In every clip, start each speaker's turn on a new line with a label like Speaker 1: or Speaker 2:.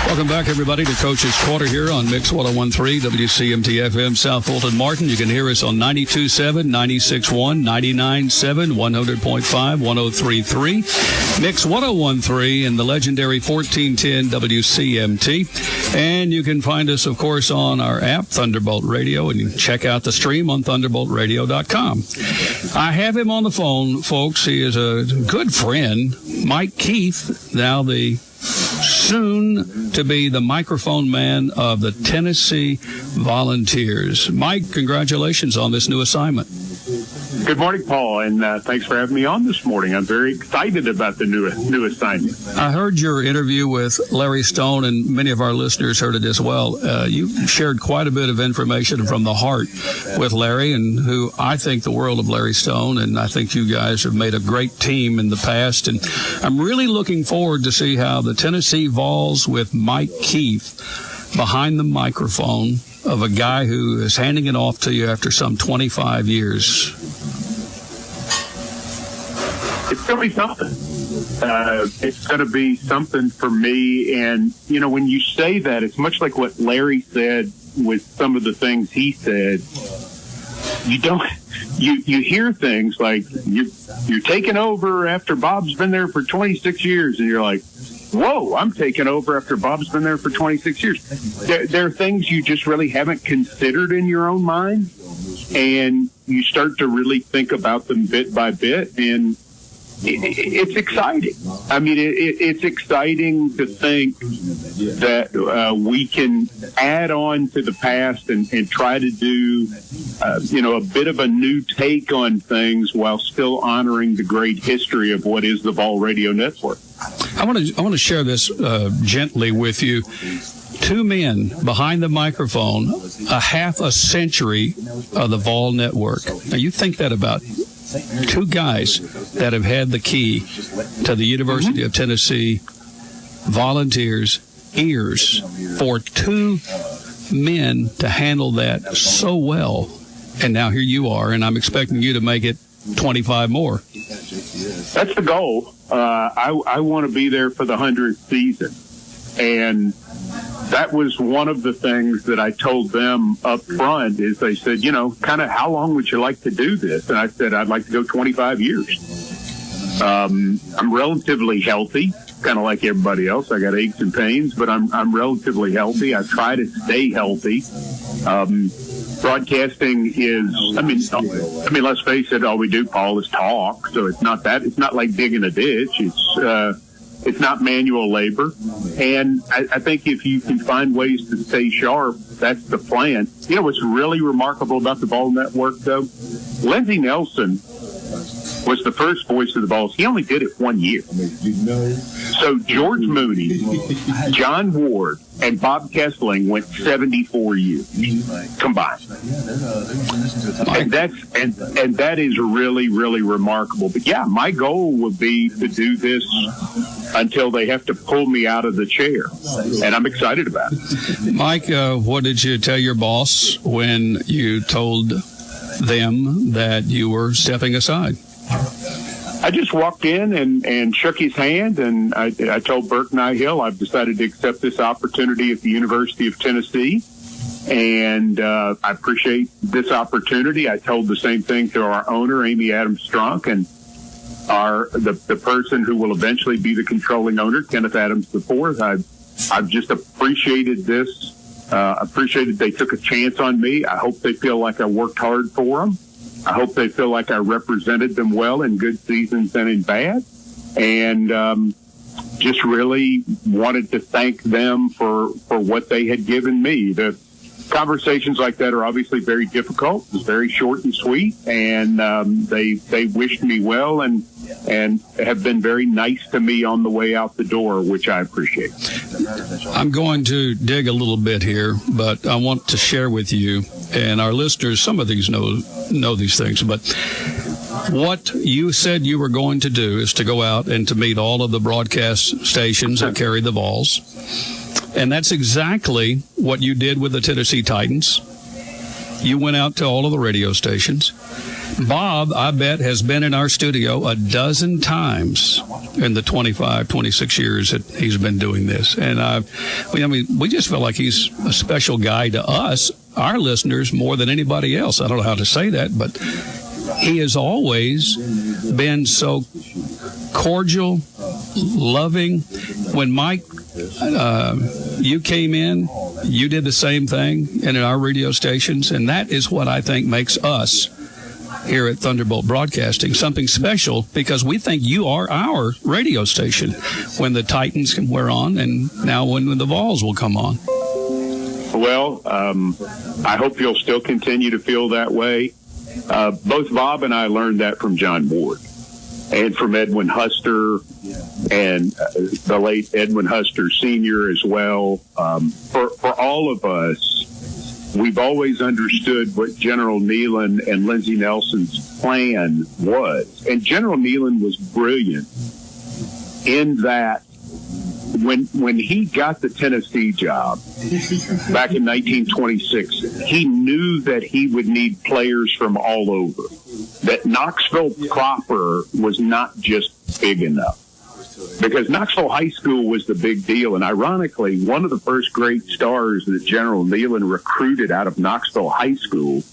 Speaker 1: Welcome back, everybody, to Coach's Quarter here on Mix 101.3 WCMT FM South Fulton Martin. You can hear us on 92.7, 96.1, 99.7, 100.5, 103.3, Mix 101.3, and the legendary 1410 WCMT. And you can find us, of course, on our app, Thunderbolt Radio, and you can check out the stream on thunderboltradio.com. I have him on the phone, folks. He is a good friend, Mike Keith, now the soon to be the microphone man of the Tennessee Volunteers. Mike, congratulations on this new assignment.
Speaker 2: Good morning, Paul, and thanks for having me on this morning. I'm very excited about the new assignment.
Speaker 1: I heard your interview with Larry Stone, and many of our listeners heard it as well. You shared quite a bit of information from the heart with Larry, and who I think the world of Larry Stone, and I think you guys have made a great team in the past. And I'm really looking forward to see how the Tennessee Vols with Mike Keith behind the microphone of a guy who is handing it off to you after some 25 years.
Speaker 2: It's going to be something. It's going to be something for me. And, you know, when you say that, it's much like what Larry said with some of the things he said. You hear things like you're taking over after Bob's been there for 26 years, and you're like, whoa, I'm taking over after Bob's been there for 26 years. There are things you just really haven't considered in your own mind, and you start to really think about them bit by bit, and it's exciting. I mean, it's exciting to think that we can add on to the past and try to do, a bit of a new take on things while still honoring the great history of what is the Vol Radio Network.
Speaker 1: I want to share this gently with you. Two men behind the microphone, a half a century of the Vol Network. Now, you think that about two guys that have had the key to the University of Tennessee Volunteers' ears, for two men to handle that so well. And now here you are, and I'm expecting you to make it 25 more.
Speaker 2: That's the goal. I want to be there for the 100th season. And that was one of the things that I told them up front. Is they said, kind of how long would you like to do this? And I said, I'd like to go 25 years. I'm relatively healthy, kind of like everybody else. I got aches and pains, but I'm relatively healthy. I try to stay healthy. Broadcasting is, I mean, let's face it, all we do, Paul, is talk. So it's not like digging a ditch. It's not manual labor. And I think if you can find ways to stay sharp, that's the plan. You know what's really remarkable about the Vol Network, though? Lindsey Nelson was the first voice of the Vols. He only did it 1 year. So George Mooney, John Ward, and Bob Kessling went 74 years combined. And that is really, really remarkable. But yeah, my goal would be to do this until they have to pull me out of the chair. And I'm excited about it.
Speaker 1: Mike, what did you tell your boss when you told them that you were stepping aside?
Speaker 2: I just walked in and shook his hand, and I told Burke Hill I've decided to accept this opportunity at the University of Tennessee, and I appreciate this opportunity. I told the same thing to our owner, Amy Adams Strunk, and the person who will eventually be the controlling owner, Kenneth Adams IV. I've just appreciated this. Appreciated they took a chance on me. I hope they feel like I worked hard for them. I hope they feel like I represented them well in good seasons and in bad. And just really wanted to thank them for what they had given me. The conversations like that are obviously very difficult. It's very short and sweet. And they wished me well and have been very nice to me on the way out the door, which I appreciate.
Speaker 1: I'm going to dig a little bit here, but I want to share with you and our listeners, some of these know these things, but what you said you were going to do is to go out and to meet all of the broadcast stations that carry the Vols. And that's exactly what you did with the Tennessee Titans. You went out to all of the radio stations. Bob, I bet, has been in our studio a dozen times in the 25, 26 years that he's been doing this. And we just feel like he's a special guy to us, our listeners, more than anybody else. I don't know how to say that, but he has always been so cordial, loving. When Mike, you came in, you did the same thing in our radio stations, and that is what I think makes us here at Thunderbolt Broadcasting something special, because we think you are our radio station when the Titans were on, and now when the Vols will come on.
Speaker 2: Well, I hope you'll still continue to feel that way. Both Bob and I learned that from John Ward and from Edwin Huster, and the late Edwin Huster Sr. as well. For all of us, we've always understood what General Nealon and Lindsey Nelson's plan was. And General Nealon was brilliant in that when he got the Tennessee job back in 1926, he knew that he would need players from all over, that Knoxville proper was not just big enough. Because Knoxville High School was the big deal. And ironically, one of the first great stars that General Nealon recruited out of Knoxville High School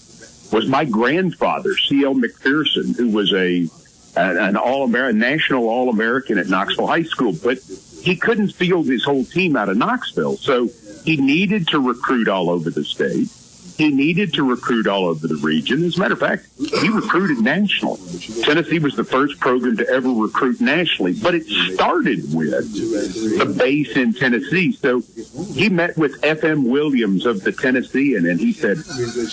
Speaker 2: was my grandfather, C.L. McPherson, who was an All-American, national All-American at Knoxville High School. But he couldn't field his whole team out of Knoxville. So he needed to recruit all over the state. He needed to recruit all over the region. As a matter of fact, he recruited nationally. Tennessee was the first program to ever recruit nationally, but it started with the base in Tennessee. So he met with F.M. Williams of the Tennessean, and he said,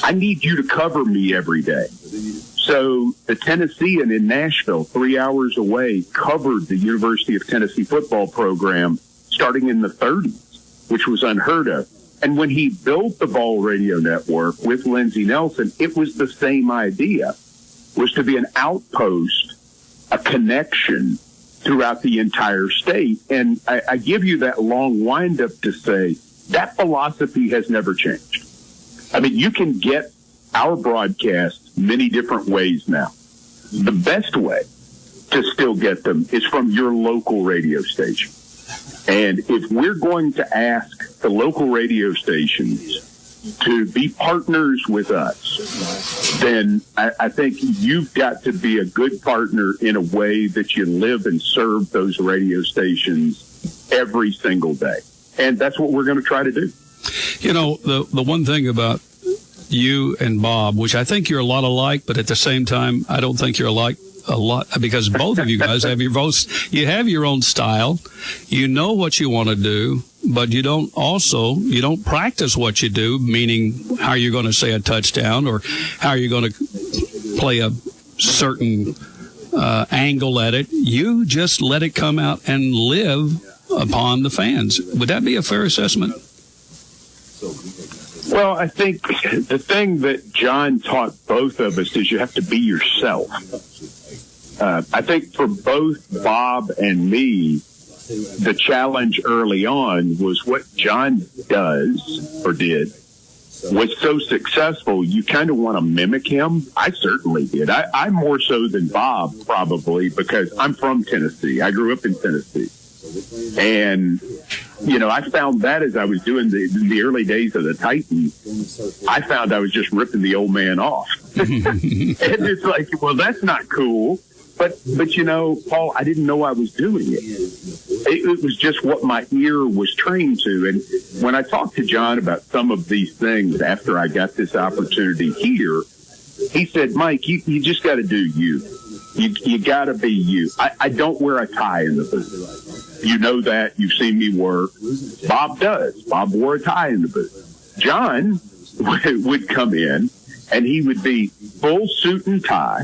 Speaker 2: I need you to cover me every day. So the Tennessean in Nashville, 3 hours away, covered the University of Tennessee football program starting in the 30s, which was unheard of. And when he built the Vol Radio Network with Lindsey Nelson, it was the same idea, was to be an outpost, a connection throughout the entire state. And I give you that long windup to say that philosophy has never changed. I mean, you can get our broadcasts many different ways now. The best way to still get them is from your local radio station. And if we're going to ask the local radio stations to be partners with us, then I think you've got to be a good partner in a way that you live and serve those radio stations every single day. And that's what we're going to try to do.
Speaker 1: You know, the one thing about you and Bob, which I think you're a lot alike, but at the same time, I don't think you're alike a lot, because both of you guys have you have your own style. You know what you want to do, but you don't practice what you do, meaning how you're going to say a touchdown or how you're going to play a certain angle at it. You just let it come out and live upon the fans. Would that be a fair assessment?
Speaker 2: Well, I think the thing that John taught both of us is you have to be yourself. I think for both Bob and me, the challenge early on was what John does or did was so successful, you kind of want to mimic him. I certainly did. I more so than Bob, probably, because I'm from Tennessee. I grew up in Tennessee. And, you know, I found that as I was doing the early days of the Titans, I found I was just ripping the old man off. And it's like, well, that's not cool. But you know, Paul, I didn't know I was doing it. It was just what my ear was trained to. And when I talked to John about some of these things after I got this opportunity here, he said, Mike, you just got to do you. You got to be you. I don't wear a tie in the booth. You know that. You've seen me work. Bob does. Bob wore a tie in the booth. John would come in, and he would be full suit and tie.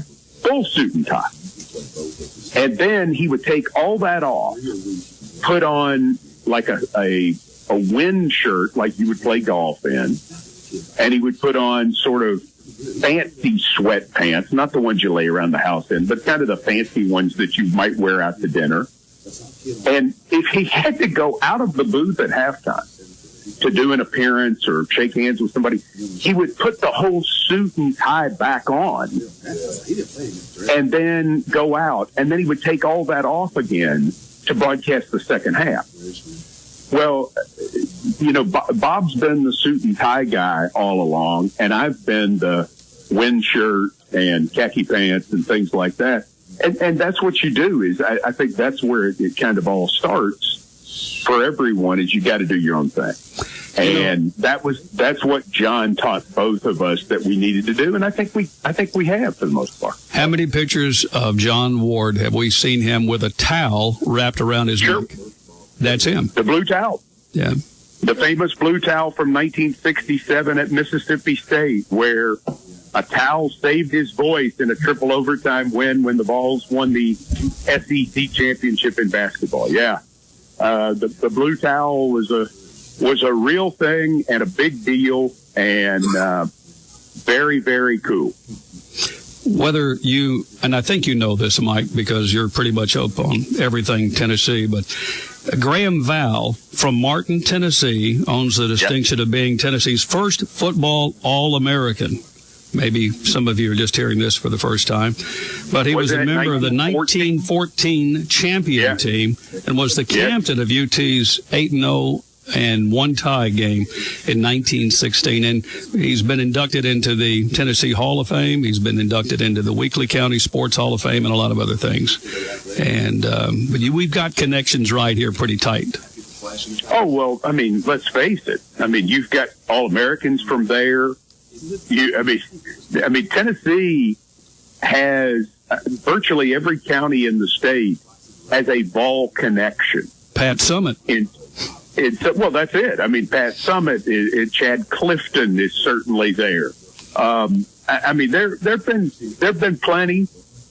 Speaker 2: And then he would take all that off, put on like a wind shirt like you would play golf in, and he would put on sort of fancy sweatpants, not the ones you lay around the house in, but kind of the fancy ones that you might wear out to dinner. And if he had to go out of the booth at halftime, to do an appearance or shake hands with somebody, he would put the whole suit and tie back on and then go out. And then he would take all that off again to broadcast the second half. Well, you know, Bob's been the suit and tie guy all along, and I've been the wind shirt and khaki pants and things like that. And that's what you do. Is I think that's where it kind of all starts for everyone. Is you got to do your own thing, and that's what John taught both of us that we needed to do, and I think we have for the most part.
Speaker 1: How many pictures of John Ward have we seen him with a towel wrapped around his neck? That's him.
Speaker 2: The blue towel.
Speaker 1: Yeah.
Speaker 2: The famous blue towel from 1967 at Mississippi State, where a towel saved his voice in a triple overtime win when the Vols won the SEC championship in basketball. Yeah. The blue towel was a real thing and a big deal, and very, very cool.
Speaker 1: Whether you, and I think you know this, Mike, because you're pretty much up on everything Tennessee, but Graham Val from Martin, Tennessee, owns the distinction of being Tennessee's first football All-American. Maybe some of you are just hearing this for the first time, but he was a member of the 1914 champion team and was the captain of UT's 8-0 and one tie game in 1916. And he's been inducted into the Tennessee Hall of Fame. He's been inducted into the Weekly County Sports Hall of Fame and a lot of other things. And but we've got connections right here pretty tight.
Speaker 2: Oh, well, I mean, let's face it. I mean, you've got All-Americans from there. I mean, Tennessee has virtually every county in the state has a Vol connection.
Speaker 1: Pat Summitt.
Speaker 2: Well, that's it. I mean, Pat Summitt, Chad Clifton is certainly there. I mean, there've been plenty.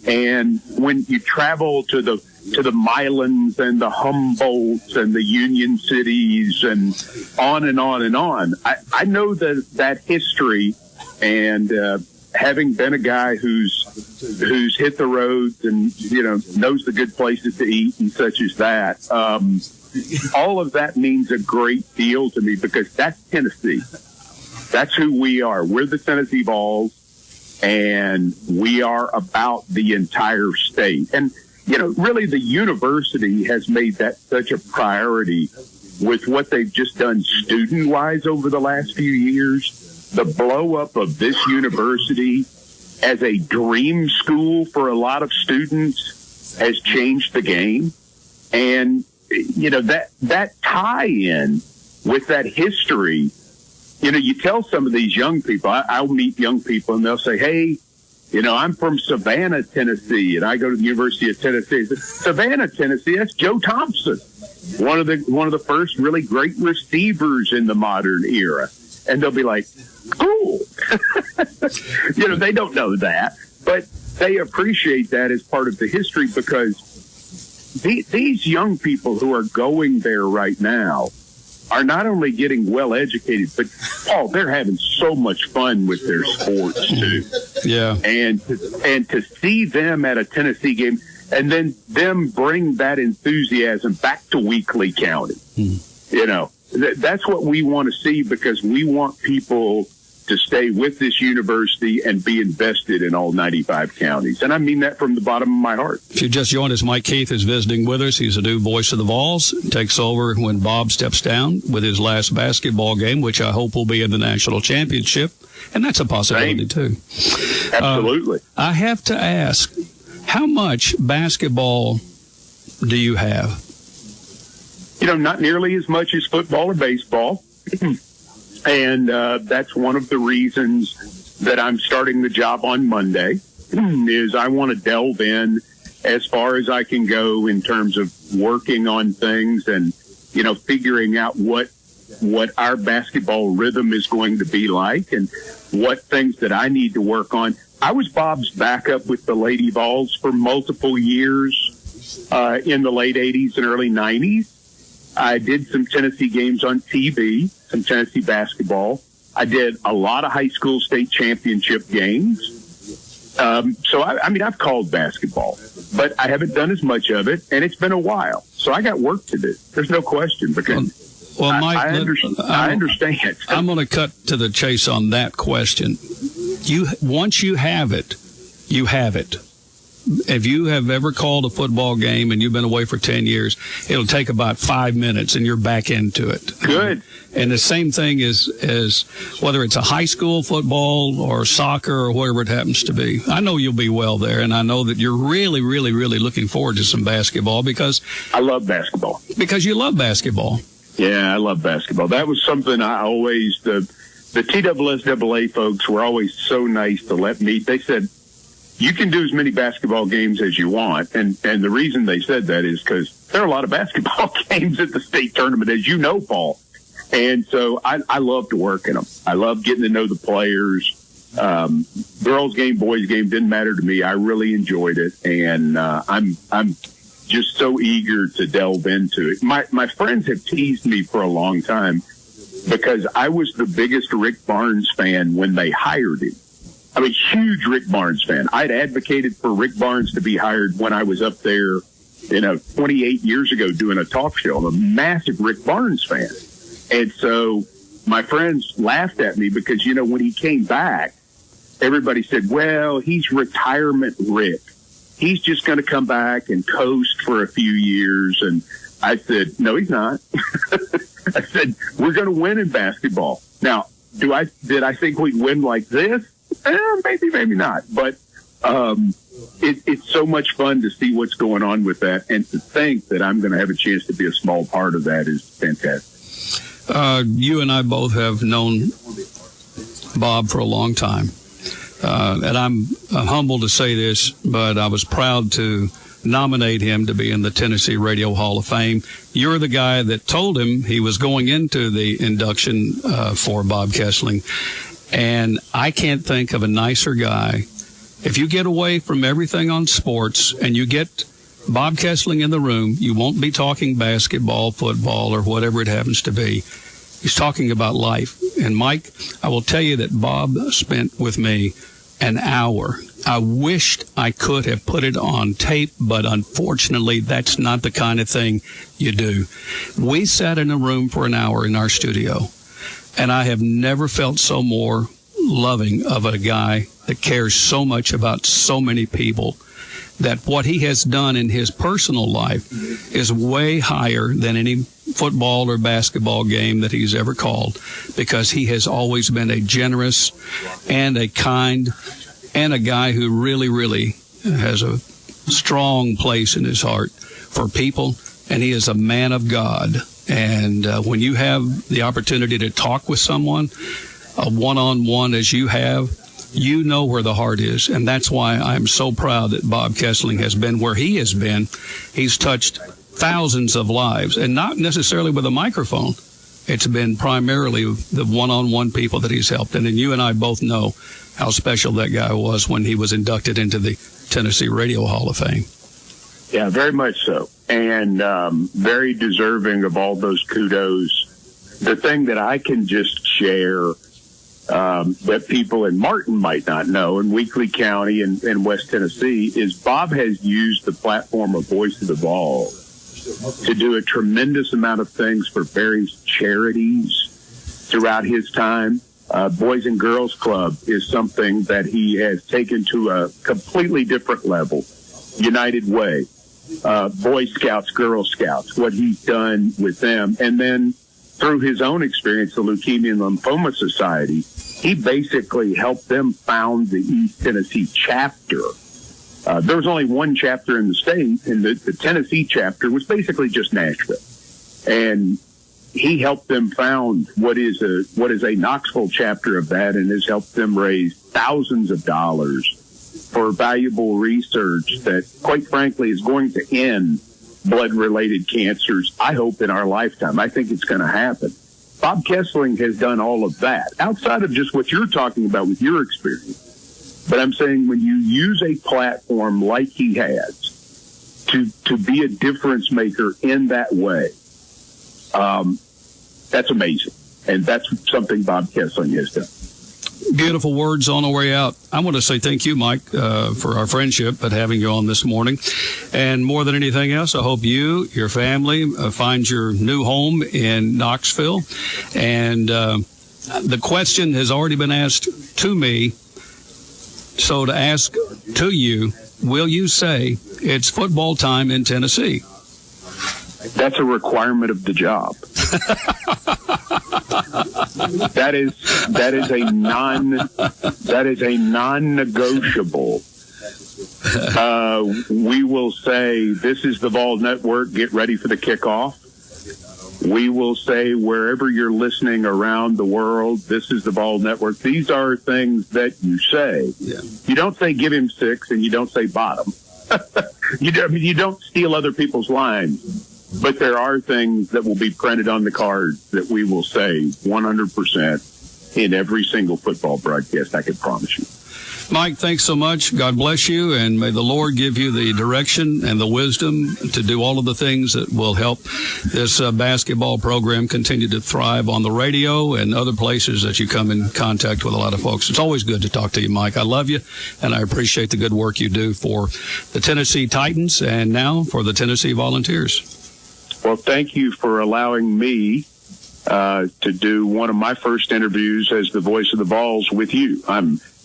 Speaker 2: And when you travel to the Milans and the Humboldts and the Union Cities and on and on and on, I know that history, and having been a guy who's hit the roads and knows the good places to eat and such as that. All of that means a great deal to me because that's Tennessee. That's who we are. We're the Tennessee Vols, and we are about the entire state. And, really the university has made that such a priority with what they've just done student-wise over the last few years. The blow-up of this university as a dream school for a lot of students has changed the game. And that tie-in with that history, you tell some of these young people, I'll meet young people and they'll say, hey, I'm from Savannah, Tennessee, and I go to the University of Tennessee. Savannah, Tennessee, that's Joe Thompson, one of the first really great receivers in the modern era. And they'll be like, cool. They don't know that, but they appreciate that as part of the history because these young people who are going there right now are not only getting well educated, but they're having so much fun with their sports too.
Speaker 1: Yeah. And
Speaker 2: to see them at a Tennessee game and then them bring that enthusiasm back to Weekly County. That's what we want to see because we want people to stay with this university and be invested in all 95 counties. And I mean that from the bottom of my heart.
Speaker 1: If you just joined us, Mike Keith is visiting with us. He's a new voice of the Vols. Takes over when Bob steps down with his last basketball game, which I hope will be in the national championship. And that's a possibility, too.
Speaker 2: Absolutely.
Speaker 1: I have to ask, how much basketball do you have?
Speaker 2: Not nearly as much as football or baseball. And that's one of the reasons that I'm starting the job on Monday is I want to delve in as far as I can go in terms of working on things and, figuring out what our basketball rhythm is going to be like and what things that I need to work on. I was Bob's backup with the Lady Vols for multiple years in the late 80s and early 90s. I did some Tennessee games on TV, some Tennessee basketball. I did a lot of high school state championship games. So, I've called basketball, but I haven't done as much of it, and it's been a while. So I got work to do. There's no question. Because
Speaker 1: Well, Mike,
Speaker 2: I understand.
Speaker 1: I'm going to cut to the chase on that question. Once you have it, you have it. If you have ever called a football game and you've been away for 10 years, it'll take about 5 minutes and you're back into it.
Speaker 2: Good.
Speaker 1: And the same thing is whether it's a high school football or soccer or whatever it happens to be. I know you'll be well there, and I know that you're really, really, really looking forward to some basketball because
Speaker 2: I love basketball.
Speaker 1: Because you love basketball.
Speaker 2: Yeah, I love basketball. That was something I always, the TSSAA folks were always so nice to let me. They said, you can do as many basketball games as you want. And the reason they said that is because there are a lot of basketball games at the state tournament, as you know, Paul. And so I love to work in them. I love getting to know the players. Girls game, boys game, didn't matter to me. I really enjoyed it. And I'm just so eager to delve into it. My friends have teased me for a long time because I was the biggest Rick Barnes fan when they hired him. I'm a huge Rick Barnes fan. I'd advocated for Rick Barnes to be hired when I was up there, 28 years ago doing a talk show. I'm a massive Rick Barnes fan. And so my friends laughed at me because, when he came back, everybody said, well, he's retirement Rick. He's just going to come back and coast for a few years. And I said, no, he's not. I said, we're going to win in basketball. Now, did I think we'd win like this? Maybe, maybe not. But it's so much fun to see what's going on with that. And to think that I'm going to have a chance to be a small part of that is fantastic.
Speaker 1: You and I both have known Bob for a long time. And I'm humbled to say this, but I was proud to nominate him to be in the Tennessee Radio Hall of Fame. You're the guy that told him he was going into the induction for Bob Kesling. And I can't think of a nicer guy. If you get away from everything on sports and you get Bob Kesling in the room, you won't be talking basketball, football, or whatever it happens to be. He's talking about life. And, Mike, I will tell you that Bob spent with me an hour. I wished I could have put it on tape, but unfortunately, that's not the kind of thing you do. We sat in a room for an hour in our studio, and I have never felt so more loving of a guy that cares so much about so many people, that what he has done in his personal life is way higher than any football or basketball game that he's ever called, because he has always been a generous and a kind and a guy who really, really has a strong place in his heart for people, and he is a man of God. And when you have the opportunity to talk with someone, a one-on-one as you have, you know where the heart is. And that's why I'm so proud that Bob Kesling has been where he has been. He's touched thousands of lives, and not necessarily with a microphone. It's been primarily the one-on-one people that he's helped. And then you and I both know how special that guy was when he was inducted into the Tennessee Radio Hall of Fame.
Speaker 2: Yeah, very much so. And very deserving of all those kudos. The thing that I can just share that people in Martin might not know, in Weakley County and West Tennessee, is Bob has used the platform of Voice of the Vols to do a tremendous amount of things for various charities throughout his time. Boys and Girls Club is something that he has taken to a completely different level. United Way, Boy Scouts, Girl Scouts, what he's done with them. And then through his own experience, the Leukemia and Lymphoma Society, he basically helped them found the East Tennessee chapter. There was only one chapter in the state, and the Tennessee chapter was basically just Nashville. And he helped them found what is a Knoxville chapter of that, and has helped them raise thousands of dollars for valuable research that, quite frankly, is going to end blood-related cancers, I hope, in our lifetime. I think it's going to happen. Bob Kesling has done all of that, outside of just what you're talking about with your experience. But I'm saying when you use a platform like he has to be a difference maker in that way, that's amazing. And that's something Bob Kesling has done.
Speaker 1: Beautiful words on the way out. I want to say thank you, Mike, for our friendship, but having you on this morning. And more than anything else, I hope you, your family, find your new home in Knoxville. And the question has already been asked to me. So to ask to you, will you say it's football time in Tennessee?
Speaker 2: That's a requirement of the job. That is a non-negotiable. We will say, this is the Vols Network. Get ready for the kickoff. We will say, wherever you're listening around the world, this is the Vols Network. These are things that you say. Yeah. You don't say give him 6, and you don't say bottom. You don't steal other people's lines. But there are things that will be printed on the cards that we will say 100% in every single football broadcast, I can promise you.
Speaker 1: Mike, thanks so much. God bless you, and may the Lord give you the direction and the wisdom to do all of the things that will help this basketball program continue to thrive on the radio and other places that you come in contact with a lot of folks. It's always good to talk to you, Mike. I love you, and I appreciate the good work you do for the Tennessee Titans and now for the Tennessee Volunteers.
Speaker 2: Well, thank you for allowing me to do one of my first interviews as the voice of the Vols with you.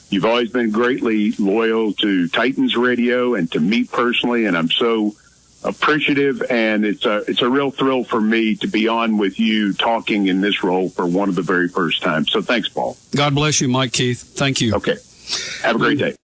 Speaker 2: You've always been greatly loyal to Titans Radio and to me personally, and I'm so appreciative. And it's a real thrill for me to be on with you talking in this role for one of the very first times. So thanks, Paul.
Speaker 1: God bless you, Mike Keith. Thank you.
Speaker 2: Okay. Have a great day.